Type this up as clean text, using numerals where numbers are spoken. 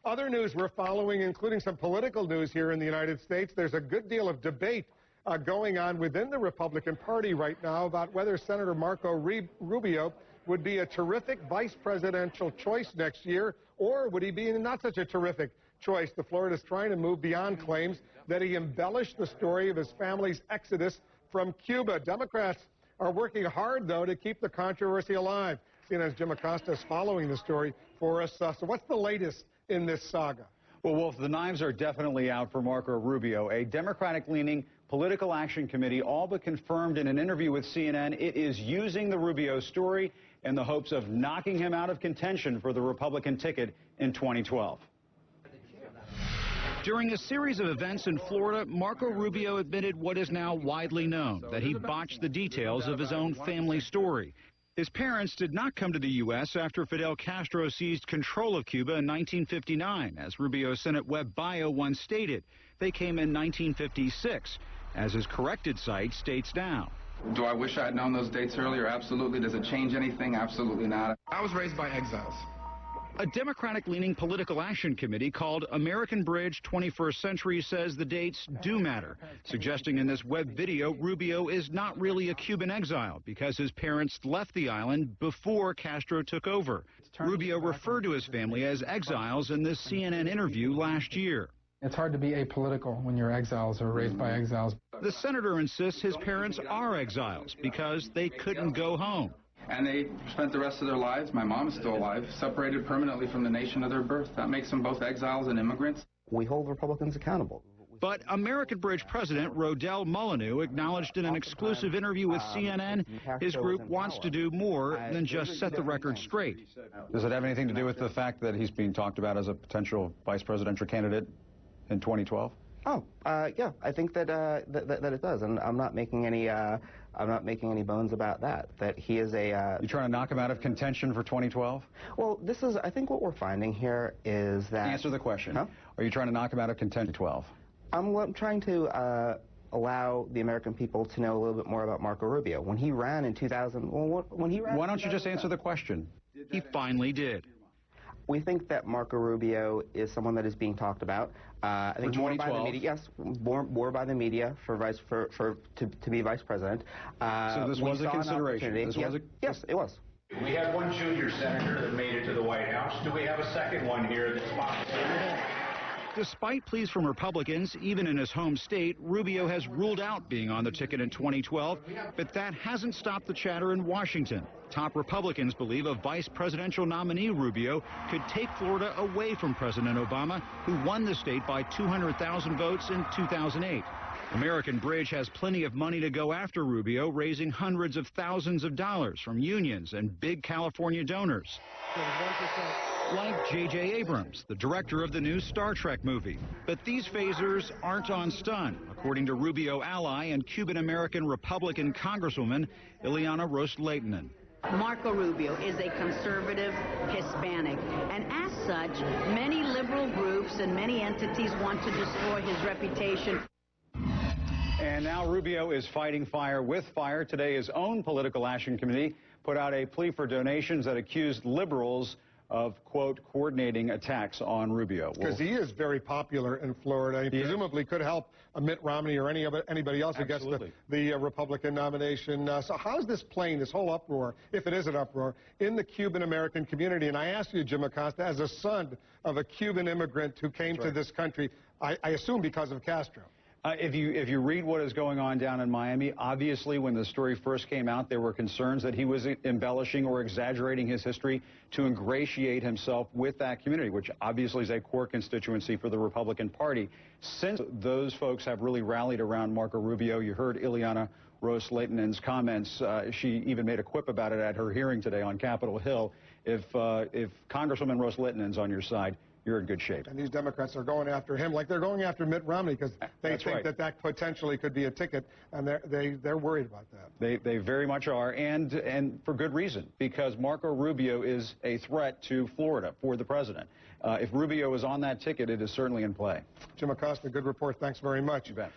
Other news we're following, including some political news here in the United States. There's a good deal of debate going on within the Republican Party right now about whether Senator Marco Rubio would be a terrific vice presidential choice next year, or would he be not such a terrific choice? The Florida's trying to move beyond claims that he embellished the story of his family's exodus from Cuba. Democrats are working hard, though, to keep the controversy alive. CNN's Jim Acosta is following the story for us. So what's the latest in this saga? Well, Wolf, the knives are definitely out for Marco Rubio. A Democratic-leaning political action committee all but confirmed in an interview with CNN it is using the Rubio story in the hopes of knocking him out of contention for the Republican ticket in 2012. During a series of events in Florida, Marco Rubio admitted what is now widely known, that he botched the details of his own family story. His parents did not come to the U.S. after Fidel Castro seized control of Cuba in 1959, as Rubio's Senate web bio once stated. They came in 1956, as his corrected site states now. Do I wish I had known those dates earlier? Absolutely. Does it change anything? Absolutely not. I was raised by exiles. A Democratic-leaning political action committee called American Bridge 21st Century says the dates do matter, suggesting in this web video Rubio is not really a Cuban exile because his parents left the island before Castro took over. Rubio referred to his family as exiles in this CNN interview last year. It's hard to be apolitical when you're exiles or raised by exiles. The senator insists his parents are exiles because they couldn't go home. And they spent the rest of their lives, my mom is still alive, separated permanently from the nation of their birth. That makes them both exiles and immigrants. We hold Republicans accountable. But American Bridge President Rodell Molyneux acknowledged in an exclusive interview with CNN his group wants to do more than just set the record straight. Does it have anything to do with the fact that he's being talked about as a potential vice presidential candidate in 2012? Oh, yeah, I think that that it does, and I'm not making any bones about that. That he is a. You trying to knock him out of contention for 2012? Well, this is. I think what we're finding here is that. Answer the question. Huh? Are you trying to knock him out of contention 12? I'm trying to allow the American people to know a little bit more about Marco Rubio. When he ran in 2000, when he ran. Why don't you just answer the question? He finally did. We think that Marco Rubio is someone that is being talked about. I think more by the media. Yes, more by the media to be vice president. So this was a consideration. Yes, it was. We had one junior senator that made it to the White House. Do we have a second one here that's possible? Despite pleas from Republicans, even in his home state, Rubio has ruled out being on the ticket in 2012, but that hasn't stopped the chatter in Washington. Top Republicans believe a vice presidential nominee, Rubio, could take Florida away from President Obama, who won the state by 200,000 votes in 2008. American Bridge has plenty of money to go after Rubio, raising hundreds of thousands of dollars from unions and big California donors. Like J.J. Abrams, the director of the new Star Trek movie. But these phasers aren't on stun, according to Rubio ally and Cuban-American Republican Congresswoman Ileana Ros-Lehtinen. Marco Rubio is a conservative Hispanic, and as such, many liberal groups and many entities want to destroy his reputation. And now Rubio is fighting fire with fire. Today, his own political action committee put out a plea for donations that accused liberals of, quote, coordinating attacks on Rubio. Because he is very popular in Florida. He presumably could help Mitt Romney or anybody else who gets the Republican nomination. So how's this playing, this whole uproar, if it is an uproar, in the Cuban-American community? And I ask you, Jim Acosta, as a son of a Cuban immigrant who came to this country, I assume because of Castro. If you read what is going on down in Miami, obviously when the story first came out, there were concerns that he was embellishing or exaggerating his history to ingratiate himself with that community, which obviously is a core constituency for the Republican Party. Since those folks have really rallied around Marco Rubio, you heard Ileana Ros-Lehtinen's comments. She even made a quip about it at her hearing today on Capitol Hill. If Congresswoman Ros-Lehtinen's on your side, you're in good shape. And these Democrats are going after him like they're going after Mitt Romney because they think that potentially could be a ticket, and they're worried about that. They very much are, and for good reason, because Marco Rubio is a threat to Florida for the president. If Rubio is on that ticket, it is certainly in play. Jim Acosta, good report. Thanks very much. You bet.